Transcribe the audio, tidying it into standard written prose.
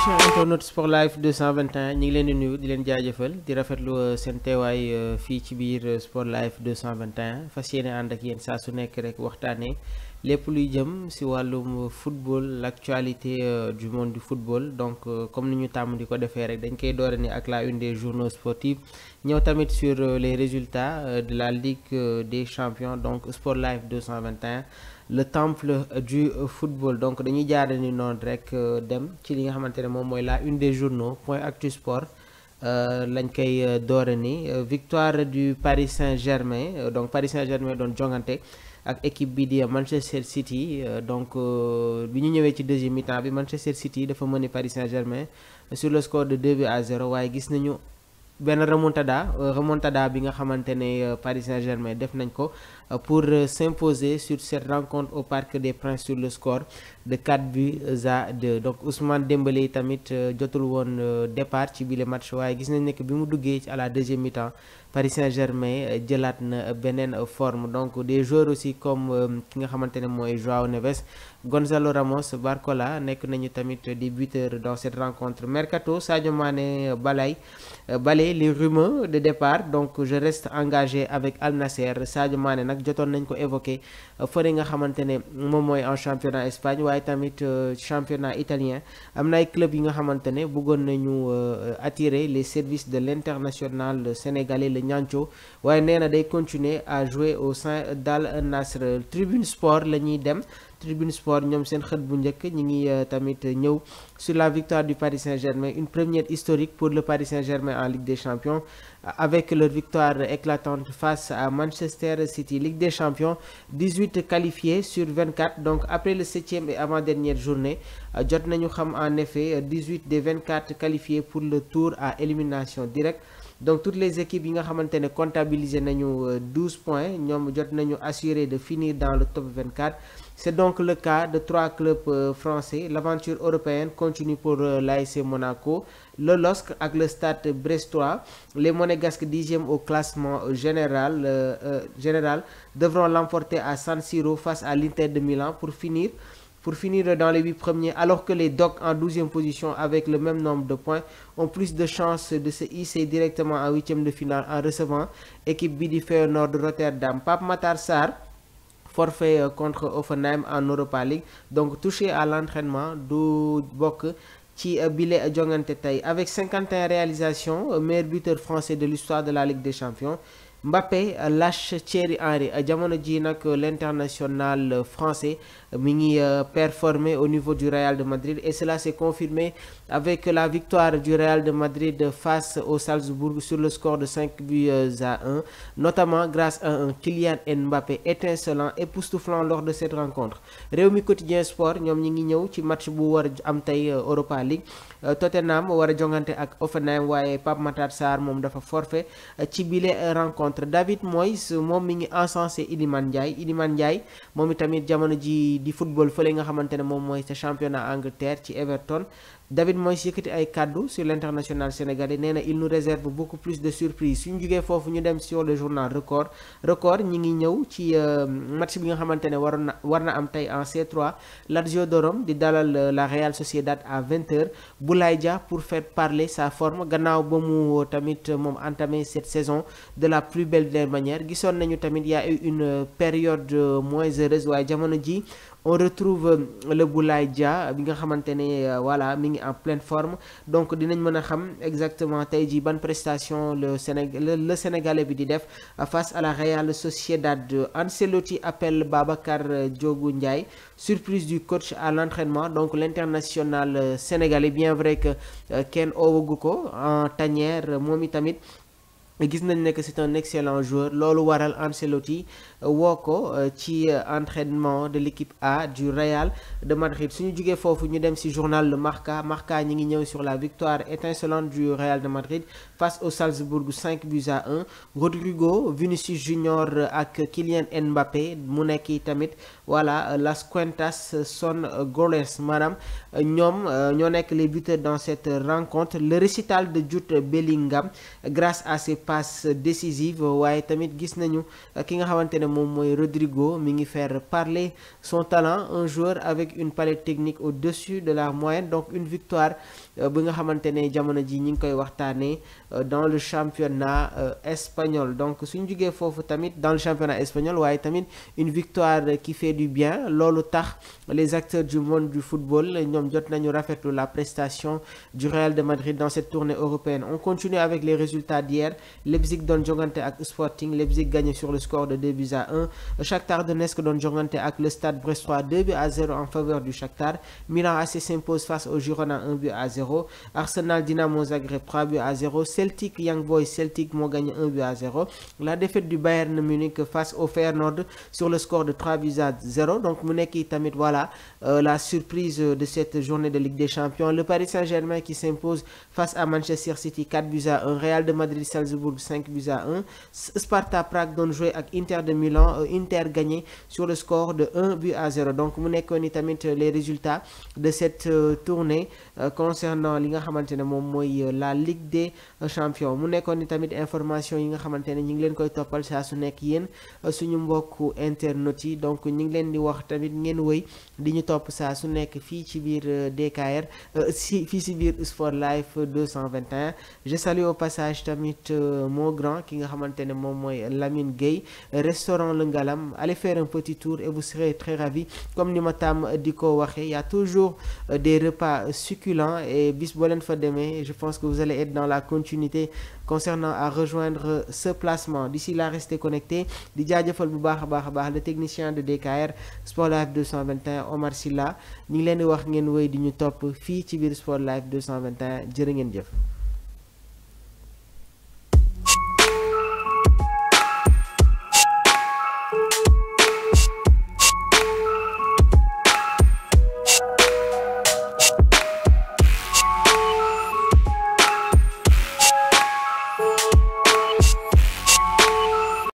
chers internautes Sport Life 221 ñu ngi leen di nuyu di leen jaajëfal di rafetlu seen teewaay fii ci biir Sport Life 221 fas yéene ànd ak yéen saa su nekk rek waxtaanee lépp luy jëm si wàllum football l'actualité du monde du football donc comme ni ñu tàmm di ko defee rek dañ koy doore ni ak la une des journaux sportifs ñëw tamit sur les résultats de la Ligue des champions donc Sport Life 221 le temple du football donc dañuy jaare ni noonu rek dem ci li nga xamante ne moom mooy la une des journaux point actu sport lañ koy doore ni victoire du Paris Saint-Germain donc Paris Saint-Germain doon jongante ak équipe bi di Manchester City donc bi ñu ñëwee ci deuxième mi-temps bi Manchester City dafa mëne Paris Saint-Germain sur le score de 2-0 waaye gis nañu benn remontada bi nga xamante ne Paris Saint-Germain def nañ ko pour s'imposer sur cette rencontre au Parc des Princes sur le score de 4-2 donc Ousmane Dembélé tamit jotul woon départ ci bile match waaye gis nañ ne que bi mu duggee à la deuxième mi-temps Paris Saint-Germain jëlaat na beneen forme donc des joueurs aussi comme ki nga xamante ne mooy Joao Neves Gonzalo Ramos Barcola nekk nañu tamit des buteurs dans cette rencontre mercato Sadio Mané balaye les rumeurs de départ donc je reste engagé avec Al Nasser Sadio Mané nag jotoon nañ ko évoqué fële nga xamante ne moom mooy en championnat Espagne waaye tamit championnat italien am na ay club yi nga xamante ne bëggoon nañu attirer les services de l'international sénégalais le Niancho waaye nee na day continuer à jouer au sein d'Al Nassr Tribune Sport la ñuy dem Tribune Sport ñoom seen xët bu njëkk ñi ngi tamit ñëw sur la victoire du Paris Saint-Germain une première historique pour le Paris Saint-Germain en Ligue des Champions avec leur victoire éclatante face à Manchester City Ligue des Champions 18 qualifiés sur 24 donc après le 7e et avant-dernière journée jot nañu xam en effet 18 des 24 qualifiés pour le tour à élimination directe donc toutes les équipes yi nga xamante ne comptabilisé nañu 12 points ñoom jot nañu assuré de finir dans le top 24 c'est donc le cas de 3 clubs français l'aventure européenne continue pour l'AS Monaco le LOSC ak le Stade Brestois les Monégasques 10e au classement général devront l'emporter à San Siro face à l'Inter de Milan pour finir dans les 8 premiers alors que les Dogs en 12e position avec le même nombre de points ont plus de chances de se hisser directement en 8e de finale en recevant équipe bi di Feyenoord de Rotterdam Pape Matar Sarr forfait contre Hoffenheim en Europa League donc touché à l'entraînement du bokk ci bile jongante tey avec 51 réalisations meilleur buteur français de l'histoire de la Ligue des Champions Mbappé lâche Thierry Henry jamono ji nag l'international français mi ngi performé au niveau du Real de Madrid et cela s'est confirmé avec la victoire du Real de Madrid face au Salzbourg sur le score de 5-1 notamment grâce à un Kylian Mbappé étincelant époustouflant lors de cette rencontre Rewmi Quotidien Sport ñoom ñi ngi ñëw ci match bu war am tey Europa League Tottenham war a jongante ak Hoffenheim waaye Pape Matar Sarr moom dafa forfait ci bile rencontre David Moyes moom mi ngi encensé Iliman Ndiaye moom itamit jamono ji di football fële nga xamante ne moom mooy sa championnat Angleterre ci Everton David Moyes yëkkati ay kaddu sur l'international sénégalais nee na il nous réserve beaucoup plus de surprises suñu jugee foofu ñu dem sur le journal record ñi ngi ñëw ci match bi nga xamante ne war na am tey en C3 Lazio de Rome di dalal la Real Sociedad à 20h Boulaye Dia pour faire parler sa forme gannaaw ba mu tamit moom entamé cette saison de la plus belle des manières gisoon nañu tamit y a eu une période moins heureuse waaye jamono ji on retrouve le Boulaye Dia bi nga xamante ne voilà mi ngi en pleine forme donc dinañ mën a xam exactement tey jii ban prestation le Sénégalais bi di def face à la Real Sociedad Ancelotti appelle Babacar Diogou Ndiaye surprise du coach à l'entraînement donc l'international sénégalais bien vrai que kenn oowagu ko en tanière moom itamit gis nañ ne que c'est un excellent joueur loolu waral Ancelotti woo ko ci entraînement de l'équipe A du Real de Madrid suñu jugee foofu ñu dem ci journal le Marca ñi ngi ñëw sur la victoire étincelante du Real de Madrid face au Salzbourg 5-1 Rodrigo Vinicius Junior ak Kylian Mbappé mu nekk tamit voilà Las Cuentas son goles maanaam ñoom ñoo nekk les buteurs dans cette rencontre le récital de Jude Bellingham grâce à ses passe décisive waaye tamit gis nañu ki nga xamante ne moom mooy Rodrigo mi ngi faire parler son talent, un joueur avec une palette technique au-dessus de la moyenne, donc une victoire bi nga xamante ne jamono ji ñi ngi koy waxtaanee dans le championnat espagnol. Donc suñ jugee foofu tamit dans le championnat espagnol waaye tamit une victoire qui fait du bien, loolu tax les acteurs du monde du football ñoom jot nañu rafetlu la prestation du Real de Madrid dans cette tournée européenne. On continue avec les résultats d'hier. Leipzig doon jongante ak Sporting, Leipzig gagné sur le score de 2-1. Shakhtar Donetsk doon jongante ak le Stade Brestois, 2-0 en faveur du Shakhtar. Milan AC s'impose face au Girona 1-0. Arsenal Dynamo Zagreb 3-0. Celtic Young Boys, Celtic moo gagné 1-0. La défaite du Bayern Munich face au Feyenoord sur le score de 3-0. Donc mu nekk tamit voilà la surprise de cette journée de Ligue des Champions. Le Paris Saint-Germain qui s'impose face à Manchester City 4-1. Real de Madrid Salzbourg 5-1. Sparta Prague doon joué ak Inter de Milan, Inter gagné sur le score de 1-0. Donc mu nekkoon ni tamit les résultats de cette tournée concernant li nga xamante ne moom mooy la Ligue des Champions. Mu nekkoon ni tamit information yi nga xamante ne ñu ngi leen koy toppal saa su nekk yéen suñu mbokku internautes yi. Donc ñu ngi leen di wax tamit ngeen wëy di ñu topp saa su nekk fii ci biir DKR fii ci biir Sport Life 221. Je salue au passage tamit mon grand ki nga xamante ne moom mooy Lamine Gueye, restaurant Le Ngalam. Allez faire un petit tour et vous serez très ravis. Comme ni ma tam di ko waxee, y a toujours des repas succulents et bis boo leen fa demee je pense que vous allez être dans la continuité concernant à rejoindre ce placement. D'ici là, restez connectés. Di jaajëfal bu baax a baax le technicien de DKR Sport Life 221 Omar Silla. ñu ngi leen di wax ngeen wéy di ñu topp fii ci biir Sport Life 221 jërë ngeen jëf.